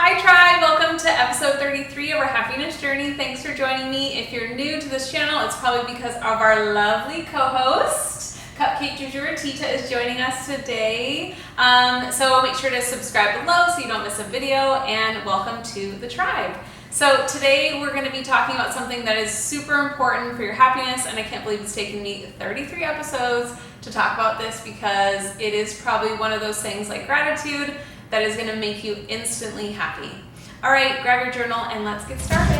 Hi Tribe, welcome to episode 33 of our happiness journey. Thanks for joining me. If you're new to this channel, it's probably because of our lovely co-host, Cupcake du jour, Tita, is joining us today. So make sure to subscribe below so you don't miss a video, and welcome to the tribe. So today we're going to be talking about something that is super important for your happiness, and I can't believe it's taken me 33 episodes to talk about this because it is probably one of those things like gratitude that is going to make you instantly happy. All right, grab your journal and let's get started.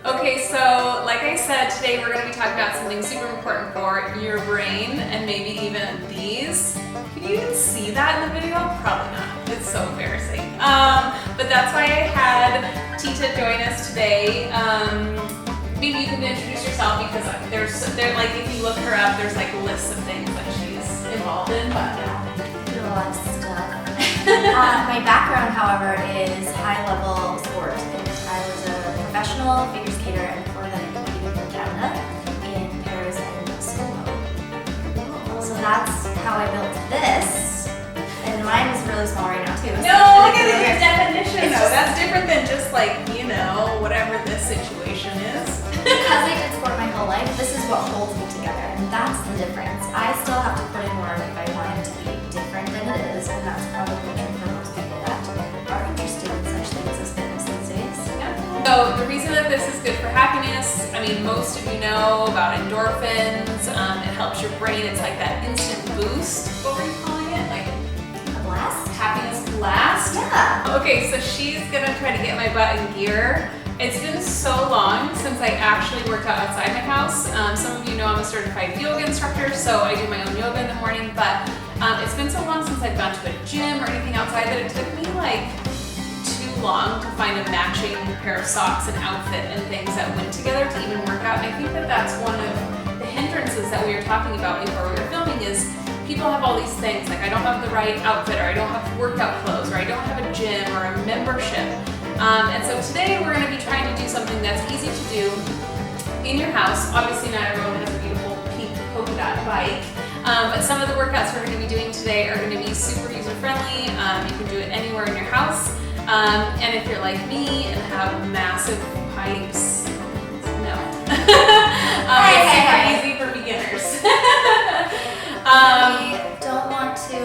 Okay, so like I said, today we're going to be talking about something super important for your brain and maybe even these. Can you even see that in the video? Probably not. It's so embarrassing. But that's why I had Tita join us today. Maybe you can introduce yourself because there's like if you look her up, there's like lists of things that she's involved in. But a lot of stuff. My background, however, is high-level sports. I was a professional figure skater, and before that I competed in Canada, in Paris and Solo. So that's how I built this. And mine is really small right now too. no, look at the definition though. That's different than just like, you know, whatever this situation is. Because I did sport my whole life, this is what holds me together, and that's the difference. I still have to put in work if I want it to be different than it is, and that's probably true for most people that are interested in such things as fitness these days. So the reason that this is good for happiness, I mean, most of you know about endorphins. It helps your brain. It's like that instant boost. What were you calling it? Like A blast? happiness blast? Yeah. Okay, so she's gonna try to get my butt in gear. It's been so long since I actually worked out outside my house. Some of you know I'm a certified yoga instructor, so I do my own yoga in the morning, but it's been so long since I've gone to a gym or anything outside that it took me like too long to find a matching pair of socks and outfit and things that went together to even work out. And I think that that's one of the hindrances that we were talking about before we were filming is people have all these things, like I don't have the right outfit, or I don't have workout clothes, or I don't have a gym or a membership. And so today we're going to be trying to do something that's easy to do in your house. Obviously not everyone has a beautiful pink polka dot bike, but some of the workouts we're going to be doing today are going to be super user friendly. You can do it anywhere in your house. And if you're like me and have massive pipes, no. It's super easy for beginners. We don't want to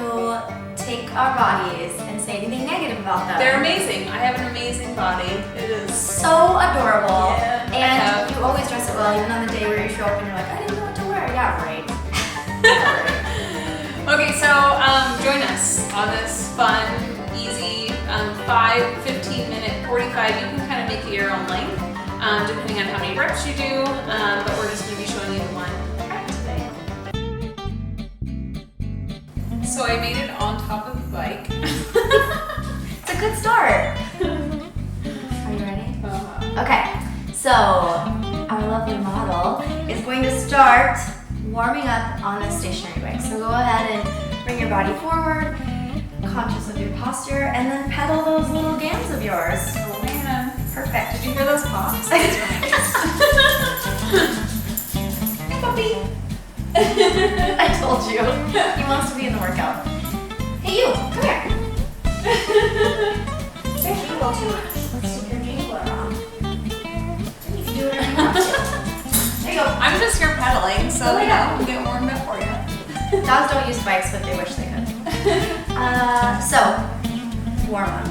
take our bodies and say anything negative about them. They're amazing. I have an amazing body. It is so adorable. Yeah, and you always dress it well, even on the day where you show up and you're like, I didn't know what to wear. Yeah, right. Okay, so join us on this fun, easy 15 minute, 45. You can kind of make it your own length, depending on how many reps you do. But we're just going to be showing you one right today. So I made it on top of the bike. It's a good start. Are you ready? Okay, so our lovely model is going to start warming up on a stationary bike. So go ahead and bring your body forward, conscious of your posture, and then pedal those little gams of yours. Oh man. Perfect. Did you hear those pops? Hey, puppy. I told you. He wants to be in the workout. Hey you, come here. There's your little too much. Let's stick your ankle around. You can do whatever you want to. There you go. I'm just here pedaling, so you know, we'll get warmed up for you. Dogs don't use bikes, but they wish they could. So, warm up.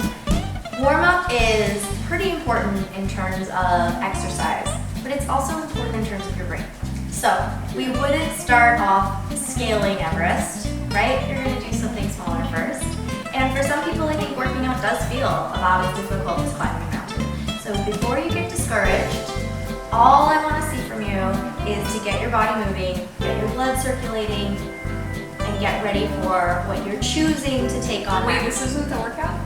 Warm up is pretty important in terms of exercise, but it's also important in terms of your brain. So, we wouldn't start off scaling Everest, right? You're going to do something smaller first. And for some people, I think working out does feel about as difficult as climbing a mountain. So before you get discouraged, all I want to see from you is to get your body moving, get your blood circulating, and get ready for what you're choosing to take on. Wait, this isn't the workout?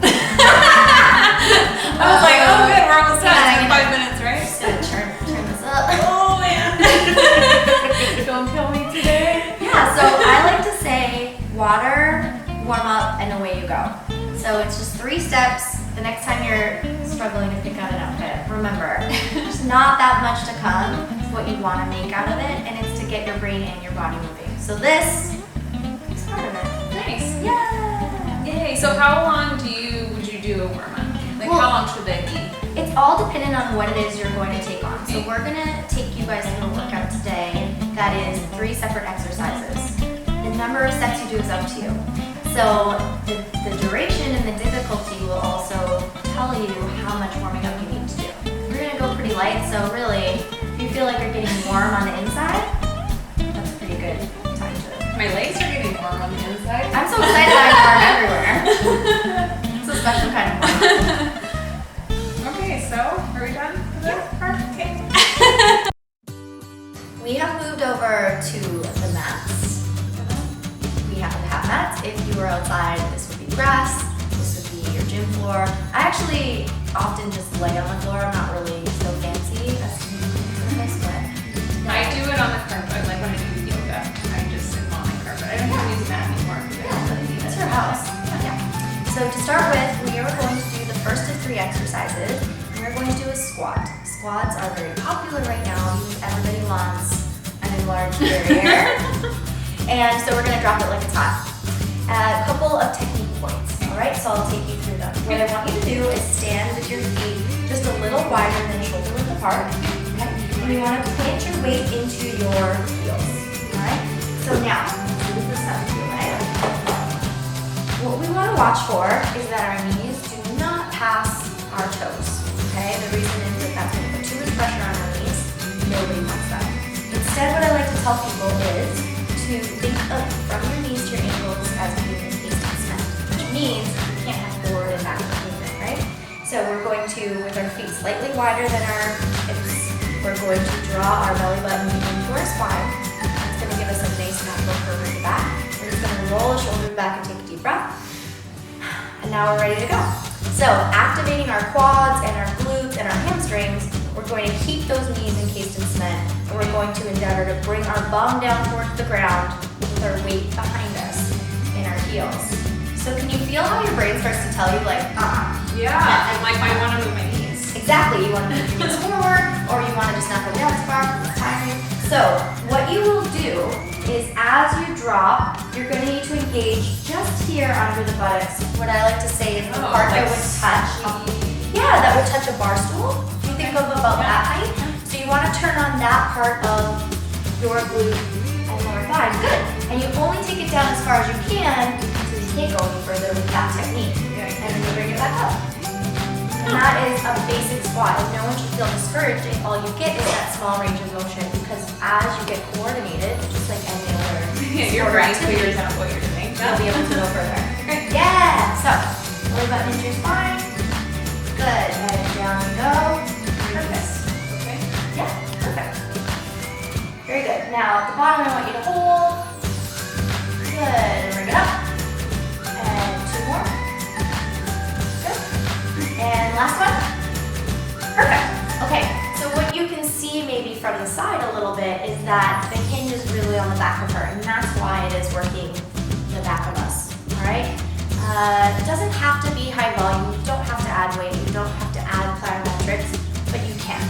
I was like, oh good, we're almost done. It's been 5 minutes, right? Just gonna turn this up. Oh man. Don't kill me today. Yeah, so I like to say water, warm up, and away you go. So it's just 3 steps. The next time you're struggling to pick out an outfit, remember, there's not that much to come. It's what you want to make out of it, and it's to get your brain and your body moving. So this is part of it. Nice. Yeah. Yay. So how long would you do a warm-up? Like Well, how long should they be? It's all dependent on what it is you're going to take on. So we're gonna take you guys through a workout today that is 3 separate exercises. The number of sets you do is up to you. So the duration and the difficulty will also tell you how much warming up you need to do. We're gonna go pretty light, so really, if you feel like you're getting warm on the inside, that's a pretty good time to. My legs are getting warm on the inside. I'm so excited that I'm warm everywhere. It's a special kind of warm. Okay, so are we done with this part? Okay. We have moved over to the mats. We happen to have mats. If you were outside, this would be grass. This would be your gym floor. I actually often just lay on the floor. I'm not really so fancy. That's my sweat. I do it on the carpet, like when I do yoga. I just sit on my carpet. I don't even use a mat anymore. It's your house. Yeah. So to start with, we are going to do the first of 3 exercises. We're going to do a squat. Squats are very popular right now because everybody wants an enlarged derriere. And so we're going to drop it like it's hot. A couple of technique points, all right? So I'll take you through them. What I want you to do is stand with your feet just a little wider than shoulder width apart, okay? And you want to plant your weight into your heels, all right? So now, move this up to your leg. What we want to watch for is that our knees do not pass our toes, okay? The reason is that that's going to put too much pressure on our knees. Nobody wants that. Instead, what I like to tell people is to think of from your knees to your ankles as being encased in cement, which means you can't have forward and backward movement, right? So we're going to, with our feet slightly wider than our hips, we're going to draw our belly button into our spine. It's going to give us a nice natural curve in the back. We're just going to roll the shoulders back and take a deep breath. And now we're ready to go. So activating our quads and our glutes and our hamstrings, we're going to keep those knees encased in cement, and we're going to endeavor to bring our bum down towards the ground with our weight behind us in our heels. So can you feel how your brain starts to tell you like, Yeah, I'm like, I want to move my knees. Exactly, you want to move your knees forward, or you want to just not go down as far because it's tiring. So what you will do is as you drop, you're going to need to engage just here under the buttocks. What I like to say is the part that would touch, that would touch a bar stool. If you think of about that height. So you want to turn on that part of your glute and lower thigh. Good. And you only take it down as far as you can, so you can't go any further with that technique. And then you bring it back up. And that is a basic squat, and no one should feel discouraged if all you get is that small range of motion, because as you get coordinated, just like any other your brain figures out what you're doing. you'll be able to go further. Great. Yeah! So, belly button into your spine. Good. And down we go. Perfect. Okay. Yeah, perfect. Very good. Now, at the bottom I want you to hold. Good. And bring it up. And 2 more. And last one. Perfect. Okay, so what you can see maybe from the side a little bit is that the hinge is really on the back of her, and that's why it is working the back of us, all right? It doesn't have to be high volume. You don't have to add weight. You don't have to add plyometrics, but you can.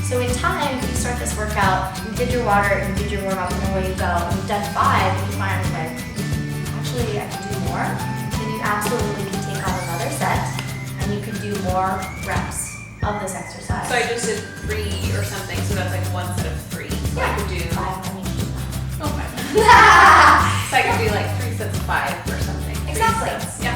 So in time, if you start this workout, you did your water, and you did your warm-up, and away you go, and you've done 5, and you find like, actually I can do more, then you absolutely can take on another set, and you can do more reps of this exercise. So I just did 3 or something, so that's like 1 set of 3. So I could do 5. I mean, oh my God. So I could do like 3 sets of 5 or something. Exactly. 3 sets. Yeah.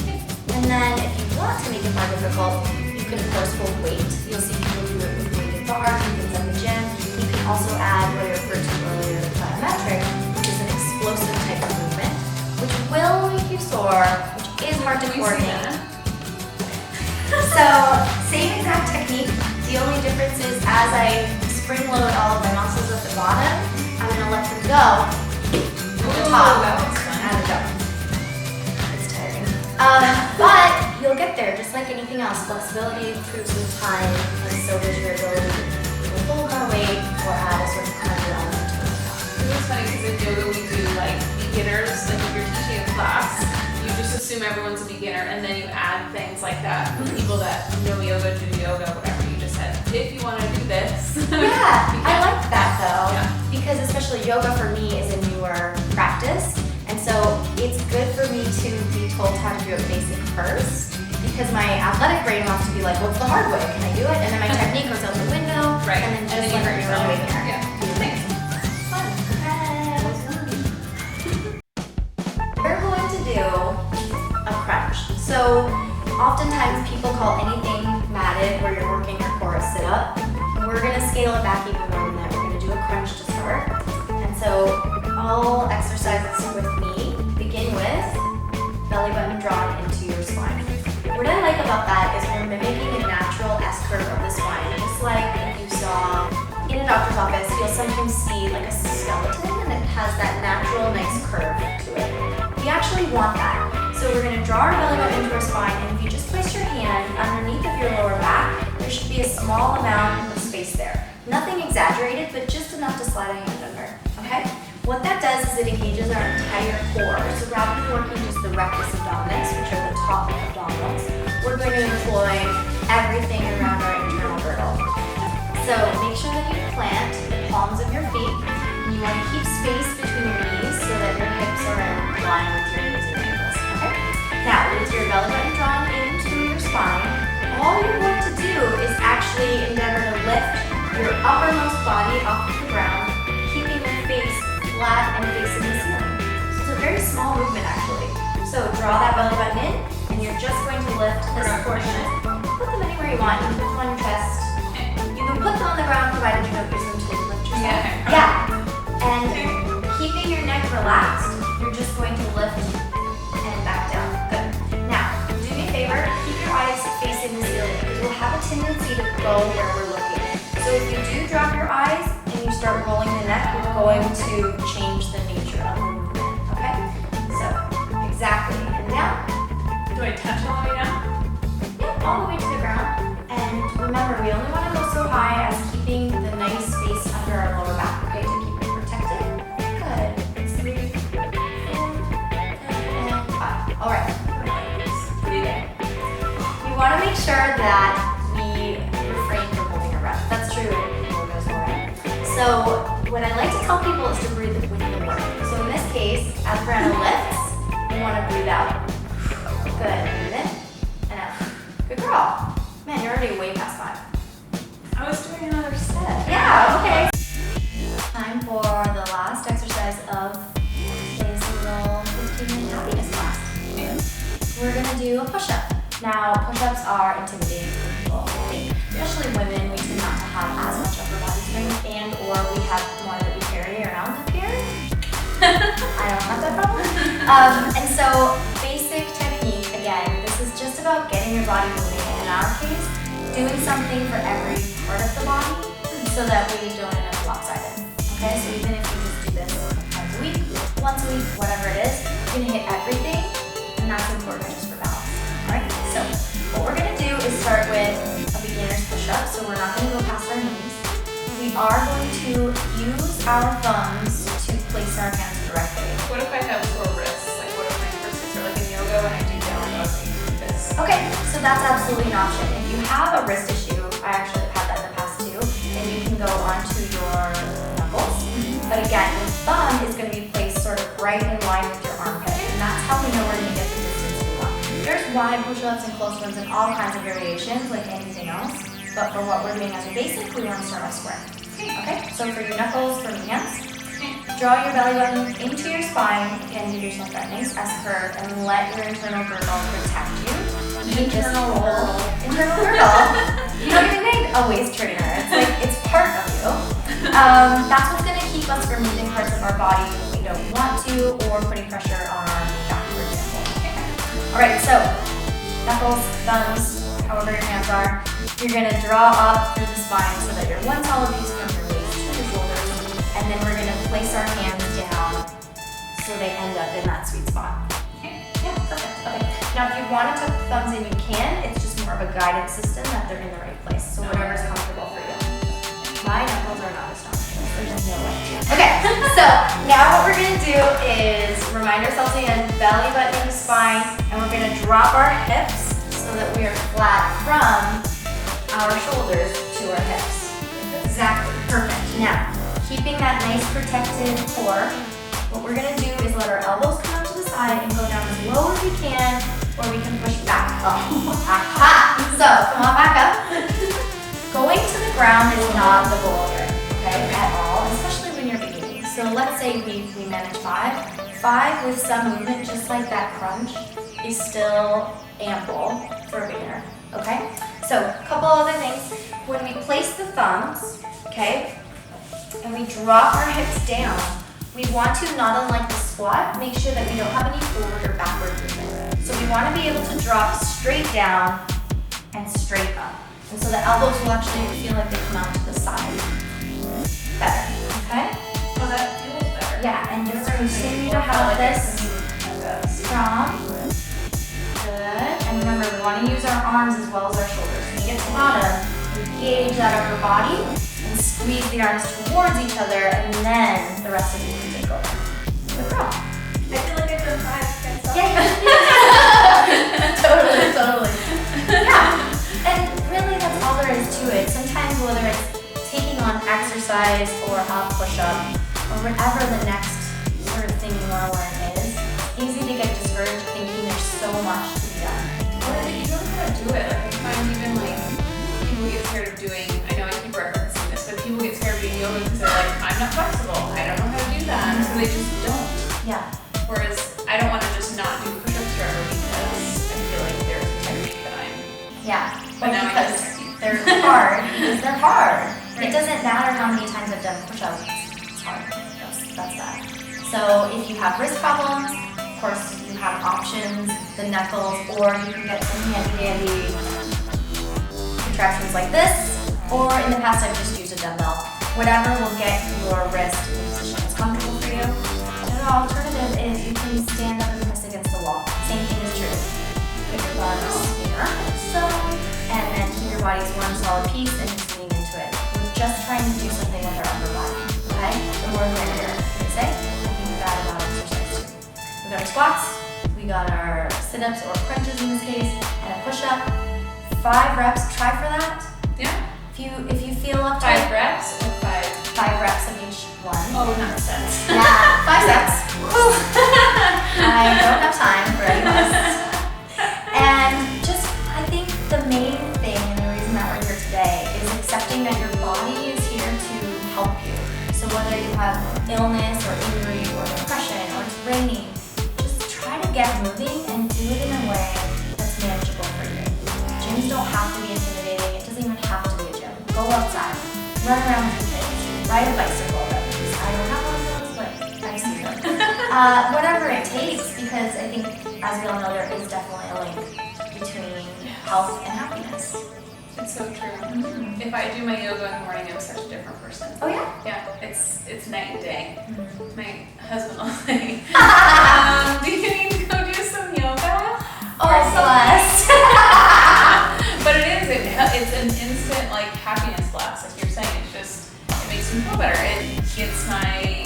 Okay. And then if you want to make it more difficult, you can of course hold weight. You'll see people do it with weighted bars and things at the gym. You can also add what I referred to earlier, the plyometric, which is an explosive type of movement, which will make you sore, which is hard to coordinate. So, same exact technique. The only difference is as I spring load all of my muscles at the bottom, I'm going to let them go at the top. That one's fun. At the top. It's tiring. But you'll get there just like anything else. Flexibility improves with time, and so does your ability to either hold more weight or add a sort of cardio element to it. It's funny because in yoga we do like beginners, like if you're teaching a class, you just assume everyone's a beginner, and then you add things like that for people that know yoga, do yoga, whatever. You just said, if you want to do this. Yeah, I like that though, Yeah. because especially yoga for me is a newer practice, and so it's good for me to be told how to do it basic first, because my athletic brain wants to be like, what's the hard way? Can I do it? And then my technique goes out the window, Right. and then And just then you like hurt you're a yourself. beginner. Yeah. Thanks. Fun. We're going to do a crunch. So oftentimes people call anything matted where you're working your core a sit up. We're gonna scale it back even more than that. We're gonna do a crunch to start. And so all exercises with me begin with belly button drawn into your spine. What I like about that is we're mimicking a natural S curve of the spine. Just like if you saw in a doctor's office, you'll sometimes see like a skeleton and it has that natural nice curve to it. We actually want that. So we're gonna draw our belly button into our spine, and if you just place your hand underneath of your lower back, there should be a small amount of space there. Nothing exaggerated, but just enough to slide a hand under, okay? What that does is it engages our entire core. So rather than working just the rectus abdominis, which are the top abdominals, we're going to employ everything around our internal girdle. So make sure that you plant the palms of your feet. You want to keep space between your knees so that your hips are in line with your knees and ankles, okay? Now, with your belly button drawn into your spine, all you're going to do is actually endeavor to lift your uppermost body off of the ground, keeping your face flat and facing the ceiling. So it's a very small movement actually. So draw that belly button in, and you're just going to lift this portion. Put them anywhere you want. You can put them on your chest. You can put them on the ground provided you don't use them to lift yourself. Yeah. And keeping your neck relaxed, you're just going to lift and back down. Good. Now, do me a favor, keep your eyes facing the ceiling because we'll have a tendency to go where we're looking. So if you do drop your eyes and you start rolling the neck, we're going to change the nature of the movement, okay? So, exactly. And down. Do I touch all the way down? Yeah, all the way to the ground. And remember, we only want to go so high as keeping the nice space under our lower back, okay, to keep it protected. Good. 3, 4, and 5. All right. Pretty good. We want to make sure that we refrain from holding our breath. That's true in yoga as well, right? So what I like to tell people is to breathe with the work. So in this case, as Brianna lifts, we want to breathe out. Good. Breathe in and out. Good girl. Man, you're already way past 5. I was doing another set. Yeah, okay. Time for the last exercise of today's little 15-minute happiness class. We're gonna do a push-up. Now, push-ups are intimidating for people, I think. Especially women, we tend not to have as much upper body strength, and or we have more that we carry around up here. I don't have that problem. And so, basic technique, again, this is just about getting your body moving. In our case, doing something for every part of the body so that we don't end up lopsided. Okay, so even if you just do this twice a week, once a week, whatever it is, you're gonna hit everything, and that's important just for balance. Alright, so what we're gonna do is start with a beginner's push-up, so we're not gonna go past our knees. We are going to use our thumbs to place our hands directly. What if I have sore wrists? Like, what if my wrists are like in yoga when I do down dog this? Okay, so that's absolutely an option. If you have a wrist issue, I actually have had that in the past too, then you can go onto your knuckles. But again, the thumb is going to be placed sort of right in line with your armpit, and that's how we know we're going to get the distance we want. There's wide push-ups and close ones and all kinds of variations like anything else, but for what we're doing as a basic, we want to start off square. Okay, so for your knuckles, for your hands, draw your belly button into your spine and give yourself that nice S curve and let your internal girdle protect you. Internal girdle. Internal girdle. You don't even need a waist trainer. It's like, it's part of you. That's what's going to keep us from moving parts of our body if we don't want to, or putting pressure on our back, for example. Alright, so knuckles, thumbs, however your hands are, you're going to draw up through the spine so that you're one solid piece from your waist to your shoulders, and then we're going to place our hands down so they end up in that sweet spot. Okay, yeah, perfect. Okay, now if you want to tuck the thumbs in, you can. It's just more of a guided system that they're in the right place, so whatever's comfortable for you. My knuckles are not as strong as yours. there's a heel wedge. Okay, so now what we're gonna do is remind ourselves again, belly button to spine, and we're gonna drop our hips so that we are flat from our shoulders to our hips. Exactly, perfect. Now, keeping that nice protected core, what we're gonna do is let our elbows come out to the side and go down as low as we can, or we can push back up. Aha! So, come on back up. Going to the ground is not the goal here, okay, at all, especially when you're beginning. So let's say we manage 5. 5 with some movement, just like that crunch, is still ample for a beginner, okay? So, a couple other things. When we place the thumbs, okay, and we drop our hips down, we want to, not unlike the squat, make sure that we don't have any forward or backward movement. So we want to be able to drop straight down and straight up. And so the elbows will actually feel like they come out to the side. Better, okay? Oh, that feels better. Yeah, and just continue to have this strong. Good. And remember, we want to use our arms as well as our shoulders. When you get to the bottom, engage that upper body and squeeze the arms towards each other, and then the rest of you can take over. Good girl. I feel like I've done 5 Yeah. Totally. Yeah. And really, that's all there is to it. Sometimes, whether it's taking on exercise or a push-up or whatever the next sort of thing you want to learn is, it's easy to get discouraged thinking there's so much to be done. Well, you don't know how to do it. Like, I find even like people get scared of doing, I know I keep referencing this, but people get scared of doing yoga because they're like, I'm not flexible. I don't know how to do that. So they just don't. Yeah. Whereas I don't want to just not do push-ups forever because I feel like there's a technique that I'm. Yeah. But now I because just- they're hard. Because they're hard. Right. It doesn't matter how many times I've done push-ups. It's hard. That's that. So if you have wrist problems, of course you have options, the knuckles, or you can get some handy-dandy contractions like this, or in the past I've just used a dumbbell. Whatever will get your wrist in a position that's comfortable for you. Another alternative is you can stand up and press against the wall. Same thing is true. Put your buns here, so, and then keep your body as one solid piece and just lean into it. We're just trying to do something with our upper body, okay? The more the merrier, you say? I think that about exercise too. We got our squats, we got our sit-ups or crunches in this case, and a push-up. 5 reps, try for that. Yeah. If you feel up to 5 it, reps or 5? 5 reps of each one. Oh, not sets. Yeah, 5 sets. I don't have time for any less. And just, I think the main thing and the reason that we're here today is accepting that your body is here to help you. So whether you have illness or injury or depression or it's raining, just try to get moving and do it in a way that's manageable for you. Gyms don't have to be intimidating. It doesn't even have to be a gym. Go outside, run around with your kids, ride a bicycle. I don't have one of those, but I see them. Whatever it takes, because I think, as we all know, there is definitely a link between health and happiness. It's so true. If I do my yoga in the morning, I'm such a different person. Oh yeah? Yeah, it's night and day. My husband will say, do you need to go do some yoga? Oh, blessed. But it's an instant like happiness blast, like you're saying. It's just, it makes me feel better. It gets my,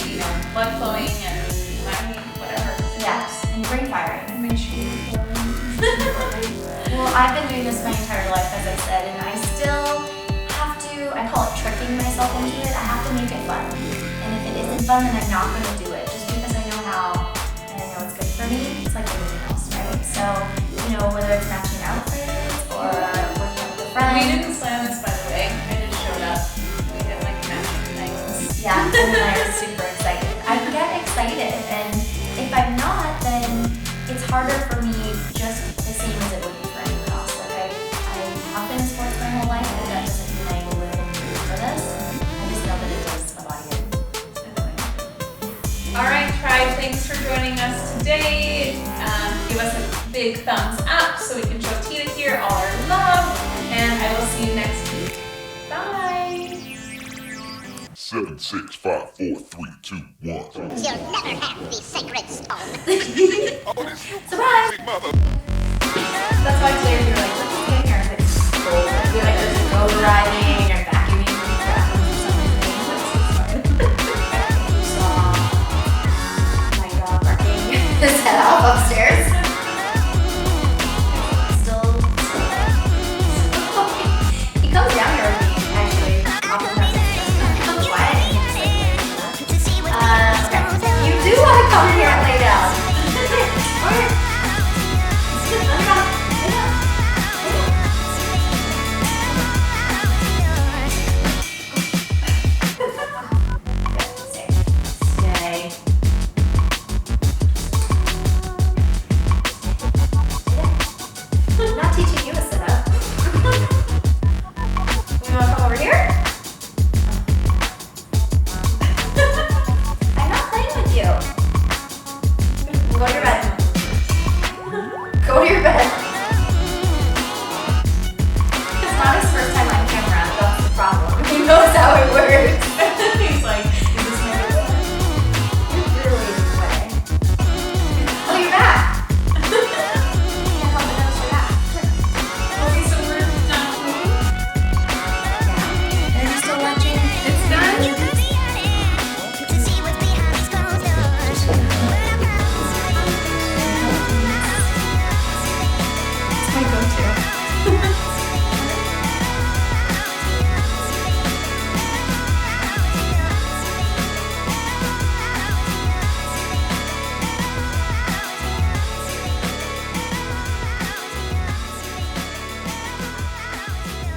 blood flowing and my whatever. Yes, and brain firing. And my shoes. Well, I've been doing this my entire life, as I said, and I still have to, I call it tricking myself into it. I have to make it fun. And if it isn't fun, then I'm not going to do it, just because I know how, and I know it's good for me. It's like everything else, right? So, whether it's matching outfits or working with a friend. We didn't plan this, by the way. I just showed up. We had like matching things. Yeah, and I was super excited. I get excited, and if I'm not, then it's harder for me just the same as it would be for anyone else. Like I have been in sports my whole life, but that doesn't mean I will live and breathe for this. I just know that it does a body good. All right, tribe, thanks for joining us today. Give us a big thumbs up so we can show Tita here all our love, and I will see you next week. Bye. 7, 6, 5, 4, 3, 2, 1. You'll never have the sacred stone. Oh, this you Surprise! crazy mother. That's why today you're like, what's getting here? Like, I feel like just go riding or vacuuming for me crap or something. to your bed.